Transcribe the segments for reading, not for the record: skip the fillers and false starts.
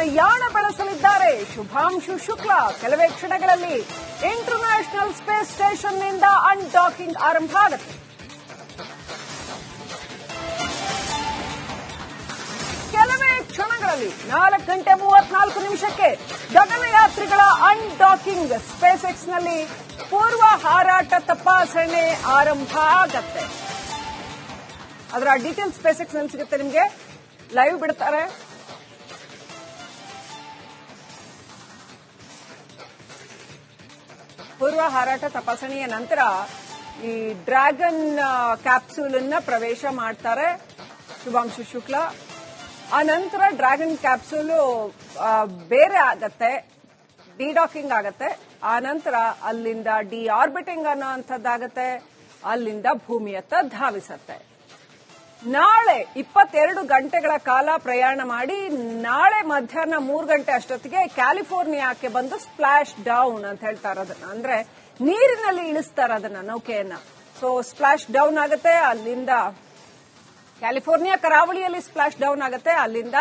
ಪ್ರಯಾಣ ಬೆಳೆಸಲಿದ್ದಾರೆ ಶುಭಾಂಶು ಶುಕ್ಲಾ. ಕೆಲವೇ ಕ್ಷಣಗಳಲ್ಲಿ ಇಂಟರ್ನ್ಯಾಷನಲ್ ಸ್ಪೇಸ್ ಸ್ಟೇಷನ್ನಿಂದ ಅನ್ಡಾಕಿಂಗ್ ಆರಂಭ ಆಗುತ್ತೆ. ಕೆಲವೇ ಕ್ಷಣಗಳಲ್ಲಿ 4:34 ಗಗನಯಾತ್ರಿಗಳ ಅನ್ಡಾಕಿಂಗ್. ಸ್ಪೇಸ್ ಎಕ್ಸ್ನಲ್ಲಿ ಪೂರ್ವ ಹಾರಾಟ ತಪಾಸಣೆ ಆರಂಭ ಆಗತ್ತೆ. ಅದರ ಡೀಟೇಲ್ ಸ್ಪೇಸ್ ಎಕ್ಸ್ನಲ್ಲಿ ಸಿಗುತ್ತೆ. ನಿಮಗೆ ಲೈವ್ ಬಿಡ್ತಾರೆ. ಪೂರ್ವ ಹಾರಾಟ ತಪಾಸಣೆಯ ನಂತರ ಈ ಡ್ರ್ಯಾಗನ್ ಕ್ಯಾಪ್ಸೂಲ್ ಅನ್ನ ಪ್ರವೇಶ ಮಾಡ್ತಾರೆ ಶುಭಾಂಶು ಶುಕ್ಲಾ. ಆ ನಂತರ ಡ್ರ್ಯಾಗನ್ ಕ್ಯಾಪ್ಸೂಲು ಬೇರೆ ಆಗತ್ತೆ, ಡಿಡಾಕಿಂಗ್ ಆಗತ್ತೆ. ಆ ನಂತರ ಅಲ್ಲಿಂದ ಡಿ ಆರ್ಬಿಟಿಂಗ್ ಅನ್ನೋಂಥದ್ದಾಗತ್ತೆ. ಅಲ್ಲಿಂದ ಭೂಮಿಯತ್ತ ಧಾವಿಸತ್ತೆ. ನಾಳೆ 22 ಗಂಟೆಗಳ ಕಾಲ ಪ್ರಯಾಣ ಮಾಡಿ ನಾಳೆ ಮಧ್ಯಾಹ್ನ 3 ಗಂಟೆ ಅಷ್ಟೊತ್ತಿಗೆ ಕ್ಯಾಲಿಫೋರ್ನಿಯಾಕ್ಕೆ ಬಂದು ಸ್ಪ್ಲಾಶ್ ಡೌನ್ ಅಂತ ಹೇಳ್ತಾರೆ. ಅದನ್ನ ಅಂದ್ರೆ ನೀರಿನಲ್ಲಿ ಇಳಿಸ್ತಾರೆ ಅದನ್ನ, ನೌಕೆಯನ್ನ. ಸೊ ಸ್ಪ್ಲಾಶ್ ಡೌನ್ ಆಗುತ್ತೆ. ಅಲ್ಲಿಂದ ಕ್ಯಾಲಿಫೋರ್ನಿಯಾ ಕರಾವಳಿಯಲ್ಲಿ ಸ್ಪ್ಲಾಶ್ ಡೌನ್ ಆಗುತ್ತೆ. ಅಲ್ಲಿಂದ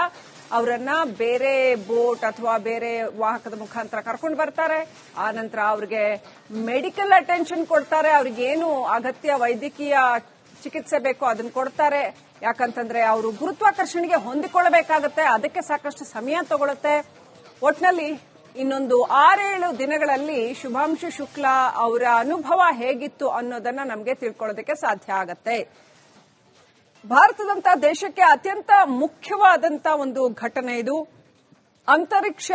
ಅವರನ್ನ ಬೇರೆ ಬೋಟ್ ಅಥವಾ ಬೇರೆ ವಾಹಕದ ಮುಖಾಂತರ ಕರ್ಕೊಂಡು ಬರ್ತಾರೆ. ಆ ನಂತರ ಅವ್ರಿಗೆ ಮೆಡಿಕಲ್ ಅಟೆನ್ಷನ್ ಕೊಡ್ತಾರೆ. ಅವ್ರಿಗೇನು ಅಗತ್ಯ ವೈದ್ಯಕೀಯ ಚಿಕಿತ್ಸೆ ಬೇಕು ಅದನ್ನ ಕೊಡ್ತಾರೆ. ಯಾಕಂತಂದ್ರೆ ಅವರು ಗುರುತ್ವಾಕರ್ಷಣೆಗೆ ಹೊಂದಿಕೊಳ್ಳಬೇಕಾಗತ್ತೆ. ಅದಕ್ಕೆ ಸಾಕಷ್ಟು ಸಮಯ ತಗೊಳುತ್ತೆ. ಒಟ್ನಲ್ಲಿ ಇನ್ನೊಂದು 6-7 ದಿನಗಳಲ್ಲಿ ಶುಭಾಂಶು ಶುಕ್ಲಾ ಅವರ ಅನುಭವ ಹೇಗಿತ್ತು ಅನ್ನೋದನ್ನ ನಮಗೆ ತಿಳ್ಕೊಳ್ಳೋದಕ್ಕೆ ಸಾಧ್ಯ ಆಗತ್ತೆ. ಭಾರತದಂತ ದೇಶಕ್ಕೆ ಅತ್ಯಂತ ಮುಖ್ಯವಾದಂತ ಒಂದು ಘಟನೆ ಇದು. ಅಂತರಿಕ್ಷ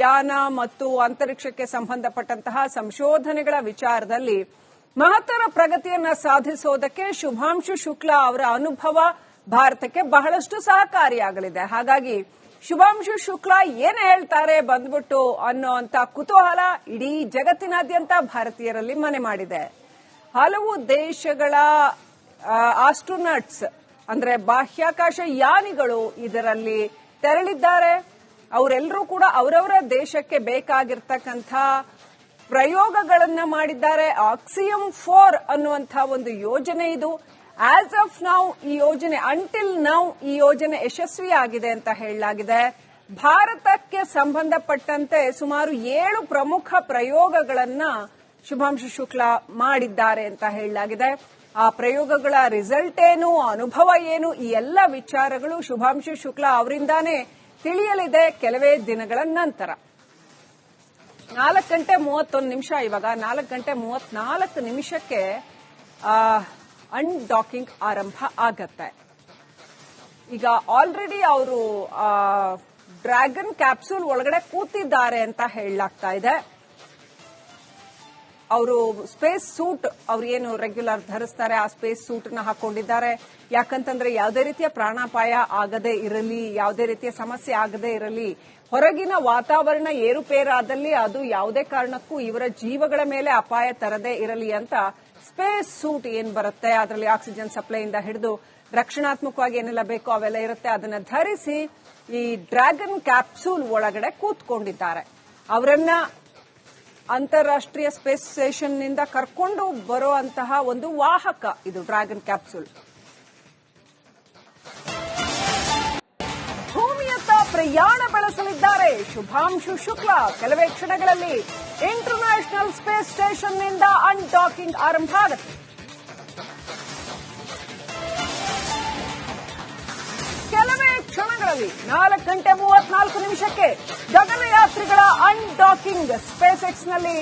ಯಾನ ಮತ್ತು ಅಂತರಿಕ್ಷಕ್ಕೆ ಸಂಬಂಧಪಟ್ಟಂತಹ ಸಂಶೋಧನೆಗಳ ವಿಚಾರದಲ್ಲಿ ಮಹತ್ತರ ಪ್ರಗತಿಯನ್ನ ಸಾಧಿಸೋದಕ್ಕೆ ಶುಭಾಂಶು ಶುಕ್ಲಾ ಅವರ ಅನುಭವ ಭಾರತಕ್ಕೆ ಬಹಳಷ್ಟು ಸಹಕಾರಿಯಾಗಲಿದೆ. ಹಾಗಾಗಿ ಶುಭಾಂಶು ಶುಕ್ಲಾ ಏನ್ ಹೇಳ್ತಾರೆ ಬಂದ್ಬಿಟ್ಟು ಅನ್ನೋಂತ ಕುತೂಹಲ ಇಡೀ ಜಗತ್ತಿನಾದ್ಯಂತ ಭಾರತೀಯರಲ್ಲಿ ಮನೆ ಮಾಡಿದೆ. ಹಲವು ದೇಶಗಳ ಆಸ್ಟ್ರೋನಟ್ಸ್ ಅಂದ್ರೆ ಬಾಹ್ಯಾಕಾಶ ಯಾನಿಗಳು ಇದರಲ್ಲಿ ತೆರಳಿದ್ದಾರೆ. ಅವರೆಲ್ಲರೂ ಕೂಡ ಅವರವರ ದೇಶಕ್ಕೆ ಬೇಕಾಗಿರ್ತಕ್ಕಂಥ ಪ್ರಯೋಗಗಳನ್ನ ಮಾಡಿದ್ದಾರೆ. ಆಕ್ಸಿಯಂ 4 ಅನ್ನುವಂಥ ಒಂದು ಯೋಜನೆ ಇದು. ಆಸ್ ಆಫ್ ನೌ ಈ ಯೋಜನೆ, ಅಂಟಿಲ್ ನೌ ಈ ಯೋಜನೆ ಯಶಸ್ವಿಯಾಗಿದೆ ಅಂತ ಹೇಳಲಾಗಿದೆ. ಭಾರತಕ್ಕೆ ಸಂಬಂಧಪಟ್ಟಂತೆ ಸುಮಾರು 7 ಪ್ರಮುಖ ಪ್ರಯೋಗಗಳನ್ನ ಶುಭಾಂಶು ಶುಕ್ಲಾ ಮಾಡಿದ್ದಾರೆ ಅಂತ ಹೇಳಲಾಗಿದೆ. ಆ ಪ್ರಯೋಗಗಳ ರಿಸಲ್ಟ್ ಏನು, ಅನುಭವ ಏನು, ಈ ಎಲ್ಲ ವಿಚಾರಗಳು ಶುಭಾಂಶು ಶುಕ್ಲಾ ಅವರಿಂದಾನೇ ತಿಳಿಯಲಿದೆ ಕೆಲವೇ ದಿನಗಳ ನಂತರ. 4:31 ಇವಾಗ 4:34 ಅನ್ಡಾಕಿಂಗ್ ಆರಂಭ ಆಗತ್ತೆ. ಈಗ ಆಲ್ರೆಡಿ ಅವರು ಡ್ರ್ಯಾಗನ್ ಕ್ಯಾಪ್ಸೂಲ್ ಒಳಗಡೆ ಕೂತಿದ್ದಾರೆ ಅಂತ ಹೇಳಲಾಗ್ತಾ ಇದೆ. ಅವರು ಸ್ಪೇಸ್ ಸೂಟ್, ಅವ್ರು ಏನು ರೆಗ್ಯುಲರ್ ಧರಿಸ್ತಾರೆ ಆ ಸ್ಪೇಸ್ ಸೂಟ್ ನ ಹಾಕೊಂಡಿದ್ದಾರೆ. ಯಾಕಂತಂದ್ರೆ ಯಾವುದೇ ರೀತಿಯ ಪ್ರಾಣಾಪಾಯ ಆಗದೇ ಇರಲಿ, ಯಾವುದೇ ರೀತಿಯ ಸಮಸ್ಯೆ ಆಗದೇ ಇರಲಿ, ಹೊರಗಿನ ವಾತಾವರಣ ಏರುಪೇರಾದಲ್ಲಿ ಅದು ಯಾವುದೇ ಕಾರಣಕ್ಕೂ ಇವರ ಜೀವಗಳ ಮೇಲೆ ಅಪಾಯ ತರದೇ ಇರಲಿ ಅಂತ ಸ್ಪೇಸ್ ಸೂಟ್ ಏನ್ ಬರುತ್ತೆ ಅದರಲ್ಲಿ ಆಕ್ಸಿಜನ್ ಸಪ್ಲೈಯಿಂದ ಹಿಡಿದು ರಕ್ಷಣಾತ್ಮಕವಾಗಿ ಏನೆಲ್ಲ ಬೇಕೋ ಅವೆಲ್ಲ ಇರುತ್ತೆ. ಅದನ್ನ ಧರಿಸಿ ಈ ಡ್ರ್ಯಾಗನ್ ಕ್ಯಾಪ್ಸೂಲ್ ಒಳಗಡೆ ಕೂತ್ಕೊಂಡಿದ್ದಾರೆ. ಅವರನ್ನ ಅಂತಾರಾಷ್ಟ್ರೀಯ ಸ್ಪೇಸ್ ಸ್ಟೇಷನ್ ನಿಂದ ಕರ್ಕೊಂಡು ಬರುವಂತಹ ಒಂದು ವಾಹಕ ಇದು ಡ್ರ್ಯಾಗನ್ ಕ್ಯಾಪ್ಸೂಲ್. ಭೂಮಿಯತ್ತ ಪ್ರಯಾಣ ಬೆಳೆಸಲಿದ್ದಾರೆ ಶುಭಾಂಶು ಶುಕ್ಲಾ. ಕೆಲವೇ ಕ್ಷಣಗಳಲ್ಲಿ ಇಂಟರ್ನ್ಯಾಷನಲ್ ಸ್ಪೇಸ್ ಸ್ಟೇಷನ್ನಿಂದ ಅನ್ಡಾಕಿಂಗ್ ಆರಂಭ ಆಗುತ್ತೆ. ಕೆಲವೇ ಕ್ಷಣಗಳಲ್ಲಿ 4:34 ಗಗನಯಾತ್ರಿಗಳ ಅನ್ಡಾಕಿಂಗ್. ಸ್ಪೇಸ್ ಎಕ್ಸ್ನಲ್ಲಿ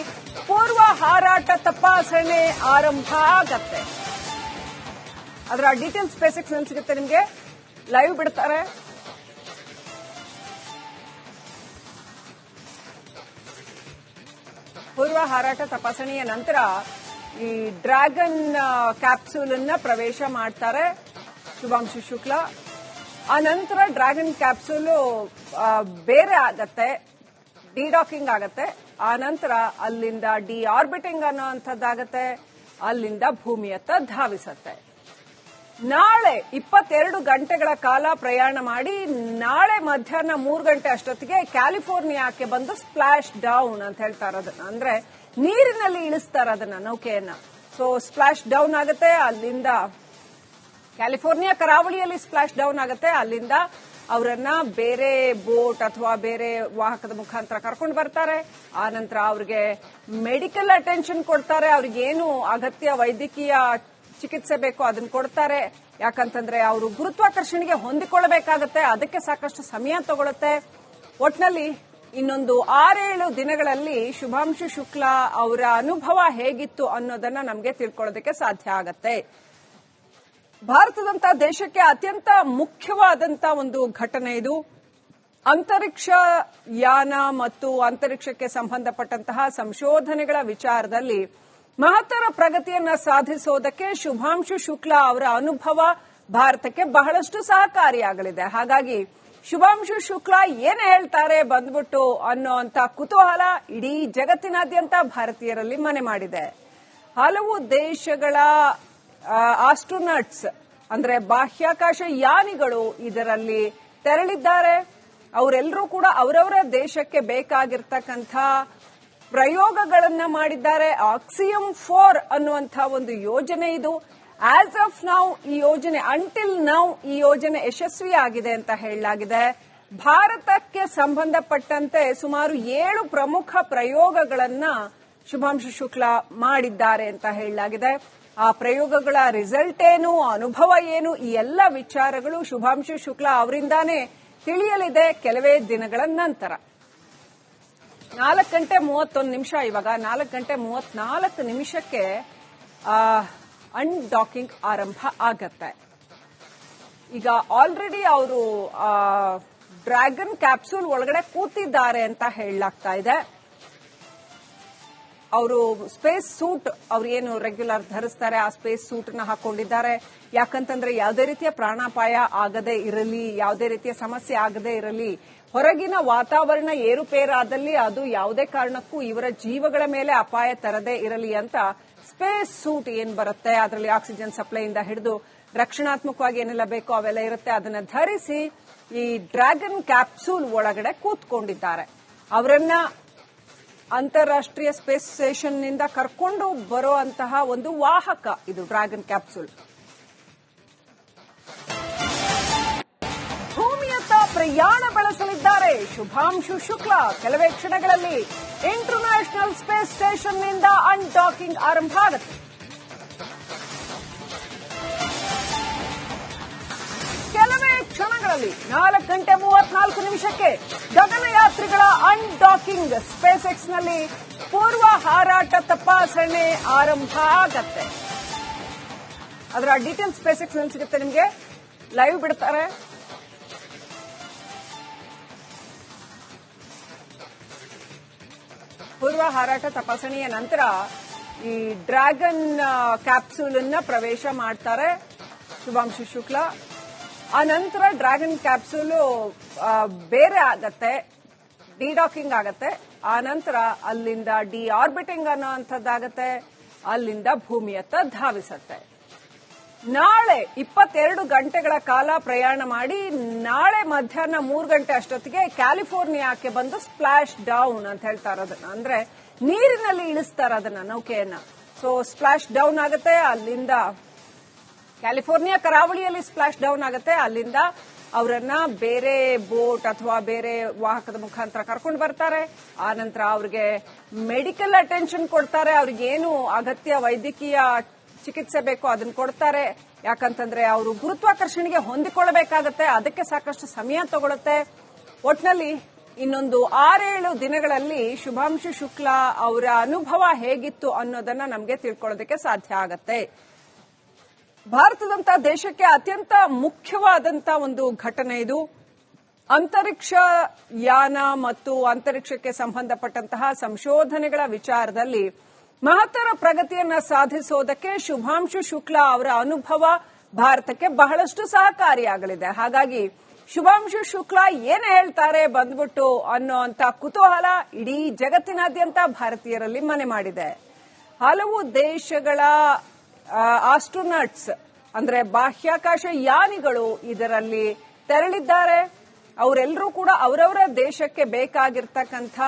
ಪೂರ್ವ ಹಾರಾಟ ತಪಾಸಣೆ ಆರಂಭ ಆಗತ್ತೆ. ಅದರ ಡೀಟೇಲ್ ಸ್ಪೇಸ್ ಎಕ್ಸ್ನಲ್ಲಿ ಸಿಗುತ್ತೆ. ನಿಮಗೆ ಲೈವ್ ಬಿಡ್ತಾರೆ. ಪೂರ್ವ ಹಾರಾಟ ತಪಾಸಣೆಯ ನಂತರ ಈ ಡ್ರ್ಯಾಗನ್ ಕ್ಯಾಪ್ಸೂಲ್ ಅನ್ನ ಪ್ರವೇಶ ಮಾಡ್ತಾರೆ ಶುಭಾಂಶು ಶುಕ್ಲಾ. ಆ ನಂತರ ಡ್ರ್ಯಾಗನ್ ಕ್ಯಾಪ್ಸೂಲು ಬೇರೆ ಆಗತ್ತೆ, ಡಿಡಾಕಿಂಗ್ ಆಗತ್ತೆ. ಆ ನಂತರ ಅಲ್ಲಿಂದ ಡಿ ಆರ್ಬಿಟಿಂಗ್ ಅನ್ನೋಂಥದ್ದಾಗತ್ತೆ. ಅಲ್ಲಿಂದ ಭೂಮಿಯತ್ತ ಧಾವಿಸತ್ತೆ. ನಾಳೆ 22 ಗಂಟೆಗಳ ಕಾಲ ಪ್ರಯಾಣ ಮಾಡಿ ನಾಳೆ ಮಧ್ಯಾಹ್ನ 3 ಗಂಟೆ ಅಷ್ಟೊತ್ತಿಗೆ ಕ್ಯಾಲಿಫೋರ್ನಿಯಾಕ್ಕೆ ಬಂದು ಸ್ಪ್ಲಾಶ್ ಡೌನ್ ಅಂತ ಹೇಳ್ತಾರೆ. ಅದನ್ನ ಅಂದ್ರೆ ನೀರಿನಲ್ಲಿ ಇಳಿಸ್ತಾರೆ ಅದನ್ನ, ನೌಕೆಯನ್ನ. ಸೊ ಸ್ಪ್ಲಾಶ್ ಡೌನ್ ಆಗುತ್ತೆ. ಅಲ್ಲಿಂದ ಕ್ಯಾಲಿಫೋರ್ನಿಯಾ ಕರಾವಳಿಯಲ್ಲಿ ಸ್ಪ್ಲಾಶ್ ಡೌನ್ ಆಗುತ್ತೆ. ಅಲ್ಲಿಂದ ಅವರನ್ನ ಬೇರೆ ಬೋಟ್ ಅಥವಾ ಬೇರೆ ವಾಹಕದ ಮುಖಾಂತರ ಕರ್ಕೊಂಡು ಬರ್ತಾರೆ. ಆ ನಂತರ ಅವ್ರಿಗೆ ಮೆಡಿಕಲ್ ಅಟೆನ್ಷನ್ ಕೊಡ್ತಾರೆ. ಅವ್ರಿಗೇನು ಅಗತ್ಯ ವೈದ್ಯಕೀಯ ಚಿಕಿತ್ಸೆ ಬೇಕೋ ಅದನ್ನ ಕೊಡ್ತಾರೆ. ಯಾಕಂತಂದ್ರೆ ಅವರು ಗುರುತ್ವಾಕರ್ಷಣೆಗೆ ಹೊಂದಿಕೊಳ್ಳಬೇಕಾಗತ್ತೆ, ಅದಕ್ಕೆ ಸಾಕಷ್ಟು ಸಮಯ ತಗೊಳುತ್ತೆ. ಒಟ್ನಲ್ಲಿ ಇನ್ನೊಂದು 6-7 ದಿನಗಳಲ್ಲಿ ಶುಭಾಂಶು ಶುಕ್ಲಾ ಅವರ ಅನುಭವ ಹೇಗಿತ್ತು ಅನ್ನೋದನ್ನ ನಮಗೆ ತಿಳ್ಕೊಳ್ಳೋದಕ್ಕೆ ಸಾಧ್ಯ ಆಗತ್ತೆ. ಭಾರತದಂತ ದೇಶಕ್ಕೆ ಅತ್ಯಂತ ಮುಖ್ಯವಾದಂತ ಒಂದು ಘಟನೆ ಇದು. ಅಂತರಿಕ್ಷ ಯಾನ ಮತ್ತು ಅಂತರಿಕ್ಷಕ್ಕೆ ಸಂಬಂಧಪಟ್ಟಂತಹ ಸಂಶೋಧನೆಗಳ ವಿಚಾರದಲ್ಲಿ ಮಹತ್ತರ ಪ್ರಗತಿಯನ್ನ ಸಾಧಿಸೋದಕ್ಕೆ ಶುಭಾಂಶು ಶುಕ್ಲಾ ಅವರ ಅನುಭವ ಭಾರತಕ್ಕೆ ಬಹಳಷ್ಟು ಸಹಕಾರಿಯಾಗಲಿದೆ. ಹಾಗಾಗಿ ಶುಭಾಂಶು ಶುಕ್ಲಾ ಏನ್ ಹೇಳ್ತಾರೆ ಬಂದ್ಬಿಟ್ಟು ಅನ್ನೋಂತ ಕುತೂಹಲ ಇಡೀ ಜಗತ್ತಿನಾದ್ಯಂತ ಭಾರತೀಯರಲ್ಲಿ ಮನೆ ಮಾಡಿದೆ. ಹಲವು ದೇಶಗಳ ಆಸ್ಟ್ರೋನಟ್ಸ್ ಅಂದ್ರೆ ಬಾಹ್ಯಾಕಾಶ ಯಾನಿಗಳು ಇದರಲ್ಲಿ ತೆರಳಿದ್ದಾರೆ. ಅವರೆಲ್ಲರೂ ಕೂಡ ಅವರವರ ದೇಶಕ್ಕೆ ಬೇಕಾಗಿರ್ತಕ್ಕಂಥ ಪ್ರಯೋಗಗಳನ್ನ ಮಾಡಿದ್ದಾರೆ. ಆಕ್ಸಿಯಂ 4 ಅನ್ನುವಂಥ ಒಂದು ಯೋಜನೆ ಇದು. ಆಸ್ ಆಫ್ ನೌ ಈ ಯೋಜನೆ ಅಂಟಿಲ್ ನೌ ಈ ಯೋಜನೆ ಯಶಸ್ವಿಯಾಗಿದೆ ಅಂತ ಹೇಳಲಾಗಿದೆ. ಭಾರತಕ್ಕೆ ಸಂಬಂಧಪಟ್ಟಂತೆ ಸುಮಾರು 7 ಪ್ರಮುಖ ಪ್ರಯೋಗಗಳನ್ನ ಶುಭಾಂಶು ಶುಕ್ಲಾ ಮಾಡಿದ್ದಾರೆ ಅಂತ ಹೇಳಲಾಗಿದೆ. ಆ ಪ್ರಯೋಗಗಳ ರಿಸಲ್ಟ್ ಏನು, ಅನುಭವ ಏನು, ಈ ಎಲ್ಲ ವಿಚಾರಗಳು ಶುಭಾಂಶು ಶುಕ್ಲಾ ಅವರಿಂದಾನೇ ತಿಳಿಯಲಿದೆ ಕೆಲವೇ ದಿನಗಳ ನಂತರ. 4:31 ಇವಾಗ 4:34 ಅನ್ಡಾಕಿಂಗ್ ಆರಂಭ ಆಗತ್ತೆ. ಈಗ ಆಲ್ರೆಡಿ ಅವರು ಡ್ರ್ಯಾಗನ್ ಕ್ಯಾಪ್ಸೂಲ್ ಒಳಗಡೆ ಕೂತಿದ್ದಾರೆ ಅಂತ ಹೇಳಲಾಗ್ತಾ ಇದೆ. ಅವರು ಸ್ಪೇಸ್ ಸೂಟ್ ಅವ್ರು ಏನು ರೆಗ್ಯುಲರ್ ಧರಿಸ್ತಾರೆ ಆ ಸ್ಪೇಸ್ ಸೂಟ್ ನ ಹಾಕೊಂಡಿದ್ದಾರೆ. ಯಾಕಂತಂದ್ರೆ ಯಾವುದೇ ರೀತಿಯ ಪ್ರಾಣಾಪಾಯ ಆಗದೆ ಇರಲಿ, ಯಾವುದೇ ರೀತಿಯ ಸಮಸ್ಯೆ ಆಗದೆ ಇರಲಿ, ಹೊರಗಿನ ವಾತಾವರಣ ಏರುಪೇರಾದಲ್ಲಿ ಅದು ಯಾವುದೇ ಕಾರಣಕ್ಕೂ ಇವರ ಜೀವಗಳ ಮೇಲೆ ಅಪಾಯ ತರದೇ ಇರಲಿ ಅಂತ ಸ್ಪೇಸ್ ಸೂಟ್ ಏನ್ ಬರುತ್ತೆ ಅದರಲ್ಲಿ ಆಕ್ಸಿಜನ್ ಸಪ್ಲೈಯಿಂದ ಹಿಡಿದು ರಕ್ಷಣಾತ್ಮಕವಾಗಿ ಏನೆಲ್ಲ ಬೇಕೋ ಅವೆಲ್ಲ ಇರುತ್ತೆ, ಅದನ್ನ ಧರಿಸಿ ಈ ಡ್ರ್ಯಾಗನ್ ಕ್ಯಾಪ್ಸೂಲ್ ಒಳಗಡೆ ಕೂತ್ಕೊಂಡಿದ್ದಾರೆ. ಅವರನ್ನ ಅಂತಾರಾಷ್ಟ್ರೀಯ ಸ್ಪೇಸ್ ಸ್ಟೇಷನ್ ನಿಂದ ಕರ್ಕೊಂಡು ಬರುವಂತಹ ಒಂದು ವಾಹಕ ಇದು ಡ್ರ್ಯಾಗನ್ ಕ್ಯಾಪ್ಸೂಲ್. ಭೂಮಿಯತ್ತ ಪ್ರಯಾಣ ಬೆಳೆಸಲಿದ್ದಾರೆ ಶುಭಾಂಶು ಶುಕ್ಲಾ. ಕೆಲವೇ ಕ್ಷಣಗಳಲ್ಲಿ ಇಂಟರ್ನ್ಯಾಷನಲ್ ಸ್ಪೇಸ್ ಸ್ಟೇಷನ್ ನಿಂದ ಅನ್ಡಾಕಿಂಗ್ ಆರಂಭ ಆಗುತ್ತೆ. ಕೆಲವೇ ಕ್ಷಣಗಳಲ್ಲಿ 4:34 ಗಗನಯಾತ್ರಿಗಳ ಅನ್ಡಾಕಿಂಗ್ ಸ್ಪೇಸ್ ಎಕ್ಸ್ ನಲ್ಲಿ ಪೂರ್ವ ಹಾರಾಟ ತಪಾಸಣೆ ಆರಂಭ ಆಗತ್ತೆ. ಅದರ ಡೀಟೇಲ್ ಸ್ಪೇಸ್ ಎಕ್ಸ್ ನಲ್ಲಿ ಸಿಗುತ್ತೆ, ನಿಮಗೆ ಲೈವ್ ಬಿಡ್ತಾರೆ. ಪೂರ್ವ ಹಾರಾಟ ತಪಾಸಣೆಯ ನಂತರ ಈ ಡ್ರ್ಯಾಗನ್ ಕ್ಯಾಪ್ಸೂಲ್ ಅನ್ನ ಪ್ರವೇಶ ಮಾಡ್ತಾರೆ ಶುಭಾಂಶು ಶುಕ್ಲಾ. ಆ ನಂತರ ಡ್ರ್ಯಾಗನ್ ಕ್ಯಾಪ್ಸೂಲು ಬೇರೆ ಆಗತ್ತೆ, ಡಿಡಾಕಿಂಗ್ ಆಗತ್ತೆ. ಆ ನಂತರ ಅಲ್ಲಿಂದ ಡಿ ಆರ್ಬಿಟಿಂಗ್ ಅನ್ನೋಂಥದ್ದಾಗತ್ತೆ, ಅಲ್ಲಿಂದ ಭೂಮಿಯತ್ತ ಧಾವಿಸತ್ತೆ. ನಾಳೆ 22 ಗಂಟೆಗಳ ಕಾಲ ಪ್ರಯಾಣ ಮಾಡಿ ನಾಳೆ ಮಧ್ಯಾಹ್ನ 3 ಗಂಟೆ ಅಷ್ಟೊತ್ತಿಗೆ ಕ್ಯಾಲಿಫೋರ್ನಿಯಾಕ್ಕೆ ಬಂದು ಸ್ಪ್ಲಾಶ್ ಡೌನ್ ಅಂತ ಹೇಳ್ತಾರೆ. ಅದನ್ನ ಅಂದ್ರೆ ನೀರಿನಲ್ಲಿ ಇಳಿಸ್ತಾರೆ ಅದನ್ನ, ನೌಕೆಯನ್ನ. ಸೊ ಸ್ಪ್ಲಾಶ್ ಡೌನ್ ಆಗುತ್ತೆ, ಅಲ್ಲಿಂದ ಕ್ಯಾಲಿಫೋರ್ನಿಯಾ ಕರಾವಳಿಯಲ್ಲಿ ಸ್ಪ್ಲಾಶ್ ಡೌನ್ ಆಗುತ್ತೆ. ಅಲ್ಲಿಂದ ಅವರನ್ನ ಬೇರೆ ಬೋಟ್ ಅಥವಾ ಬೇರೆ ವಾಹಕದ ಮುಖಾಂತರ ಕರ್ಕೊಂಡು ಬರ್ತಾರೆ. ಆ ನಂತರ ಅವ್ರಿಗೆ ಮೆಡಿಕಲ್ ಅಟೆನ್ಷನ್ ಕೊಡ್ತಾರೆ. ಅವ್ರಿಗೇನು ಅಗತ್ಯ ವೈದ್ಯಕೀಯ ಚಿಕಿತ್ಸೆ ಬೇಕೋ ಅದನ್ನ ಕೊಡ್ತಾರೆ. ಯಾಕಂತಂದ್ರೆ ಅವರು ಗುರುತ್ವಾಕರ್ಷಣೆಗೆ ಹೊಂದಿಕೊಳ್ಳಬೇಕಾಗತ್ತೆ, ಅದಕ್ಕೆ ಸಾಕಷ್ಟು ಸಮಯ ತಗೊಳುತ್ತೆ. ಒಟ್ನಲ್ಲಿ ಇನ್ನೊಂದು 6-7 ದಿನಗಳಲ್ಲಿ ಶುಭಾಂಶು ಶುಕ್ಲಾ ಅವರ ಅನುಭವ ಹೇಗಿತ್ತು ಅನ್ನೋದನ್ನ ನಮಗೆ ತಿಳ್ಕೊಳ್ಳೋದಕ್ಕೆ ಸಾಧ್ಯ ಆಗತ್ತೆ. ಭಾರತದಂತ ದೇಶಕ್ಕೆ ಅತ್ಯಂತ ಮುಖ್ಯವಾದಂತ ಒಂದು ಘಟನೆ ಇದು. ಅಂತರಿಕ್ಷ ಯಾನ ಮತ್ತು ಅಂತರಿಕ್ಷಕ್ಕೆ ಸಂಬಂಧಪಟ್ಟಂತಹ ಸಂಶೋಧನೆಗಳ ವಿಚಾರದಲ್ಲಿ ಮಹತ್ತರ ಪ್ರಗತಿಯನ್ನ ಸಾಧಿಸೋದಕ್ಕೆ ಶುಭಾಂಶು ಶುಕ್ಲಾ ಅವರ ಅನುಭವ ಭಾರತಕ್ಕೆ ಬಹಳಷ್ಟು ಸಹಕಾರಿಯಾಗಲಿದೆ. ಹಾಗಾಗಿ ಶುಭಾಂಶು ಶುಕ್ಲಾ ಏನ್ ಹೇಳ್ತಾರೆ ಬಂದ್ಬಿಟ್ಟು ಅನ್ನೋಂತ ಕುತೂಹಲ ಇಡೀ ಜಗತ್ತಿನಾದ್ಯಂತ ಭಾರತೀಯರಲ್ಲಿ ಮನೆ ಮಾಡಿದೆ. ಹಲವು ದೇಶಗಳ ಆಸ್ಟ್ರೋನಟ್ಸ್ ಅಂದ್ರೆ ಬಾಹ್ಯಾಕಾಶ ಯಾನಿಗಳು ಇದರಲ್ಲಿ ತೆರಳಿದ್ದಾರೆ. ಅವರೆಲ್ಲರೂ ಕೂಡ ಅವರವರ ದೇಶಕ್ಕೆ ಬೇಕಾಗಿರ್ತಕ್ಕಂಥ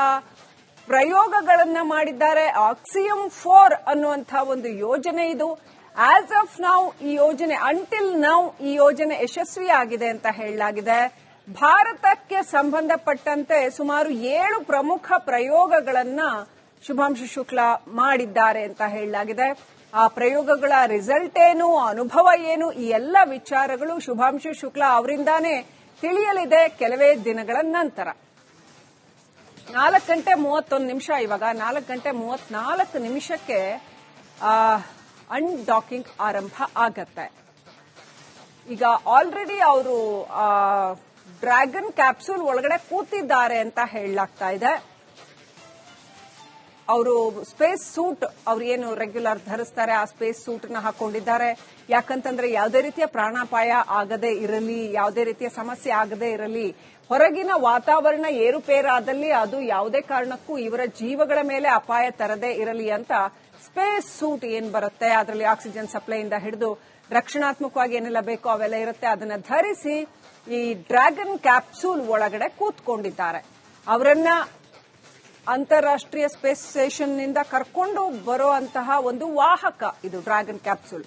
ಪ್ರಯೋಗಗಳನ್ನ ಮಾಡಿದ್ದಾರೆ. ಆಕ್ಸಿಯಂ 4 ಅನ್ನುವಂಥ ಒಂದು ಯೋಜನೆ ಇದು. ಆಸ್ ಆಫ್ ನೌ ಈ ಯೋಜನೆ ಅಂಟಿಲ್ ನೌ ಈ ಯೋಜನೆ ಯಶಸ್ವಿಯಾಗಿದೆ ಅಂತ ಹೇಳಲಾಗಿದೆ. ಭಾರತಕ್ಕೆ ಸಂಬಂಧಪಟ್ಟಂತೆ ಸುಮಾರು 7 ಪ್ರಮುಖ ಪ್ರಯೋಗಗಳನ್ನ ಶುಭಾಂಶು ಶುಕ್ಲಾ ಮಾಡಿದ್ದಾರೆ ಅಂತ ಹೇಳಲಾಗಿದೆ. ಆ ಪ್ರಯೋಗಗಳ ರಿಸಲ್ಟ್ ಏನು, ಅನುಭವ ಏನು, ಈ ಎಲ್ಲ ವಿಚಾರಗಳು ಶುಭಾಂಶು ಶುಕ್ಲಾ ಅವರಿಂದಾನೇ ತಿಳಿಯಲಿದೆ ಕೆಲವೇ ದಿನಗಳ ನಂತರ. 4:31 ಇವಾಗ 4:34 ಅನ್ಡಾಕಿಂಗ್ ಆರಂಭ ಆಗತ್ತೆ. ಈಗ ಆಲ್ರೆಡಿ ಅವರು ಡ್ರ್ಯಾಗನ್ ಕ್ಯಾಪ್ಸೂಲ್ ಒಳಗಡೆ ಕೂತಿದ್ದಾರೆ ಅಂತ ಹೇಳಲಾಗ್ತಾ ಇದೆ. ಅವರು ಸ್ಪೇಸ್ ಸೂಟ್ ಅವ್ರು ಏನು ರೆಗ್ಯುಲರ್ ಧರಿಸ್ತಾರೆ ಆ ಸ್ಪೇಸ್ ಸೂಟ್ ನ ಹಾಕೊಂಡಿದ್ದಾರೆ. ಯಾಕಂತಂದ್ರೆ ಯಾವುದೇ ರೀತಿಯ ಪ್ರಾಣಾಪಾಯ ಆಗದೇ ಇರಲಿ, ಯಾವುದೇ ರೀತಿಯ ಸಮಸ್ಯೆ ಆಗದೇ ಇರಲಿ, ಹೊರಗಿನ ವಾತಾವರಣ ಏರುಪೇರಾದಲ್ಲಿ ಅದು ಯಾವುದೇ ಕಾರಣಕ್ಕೂ ಇವರ ಜೀವಗಳ ಮೇಲೆ ಅಪಾಯ ತರದೇ ಇರಲಿ ಅಂತ ಸ್ಪೇಸ್ ಸೂಟ್ ಏನ್ ಬರುತ್ತೆ ಅದರಲ್ಲಿ ಆಕ್ಸಿಜನ್ ಸಪ್ಲೈಯಿಂದ ಹಿಡಿದು ರಕ್ಷಣಾತ್ಮಕವಾಗಿ ಏನೆಲ್ಲ ಬೇಕೋ ಅವೆಲ್ಲ ಇರುತ್ತೆ, ಅದನ್ನ ಧರಿಸಿ ಈ ಡ್ರ್ಯಾಗನ್ ಕ್ಯಾಪ್ಸೂಲ್ ಒಳಗಡೆ ಕೂತ್ಕೊಂಡಿದ್ದಾರೆ. ಅವರನ್ನ ಅಂತಾರಾಷ್ಟ್ರೀಯ ಸ್ಪೇಸ್ ಸ್ಟೇಷನ್ ನಿಂದ ಕರ್ಕೊಂಡು ಬರುವಂತಹ ಒಂದು ವಾಹಕ ಇದು ಡ್ರ್ಯಾಗನ್ ಕ್ಯಾಪ್ಸೂಲ್.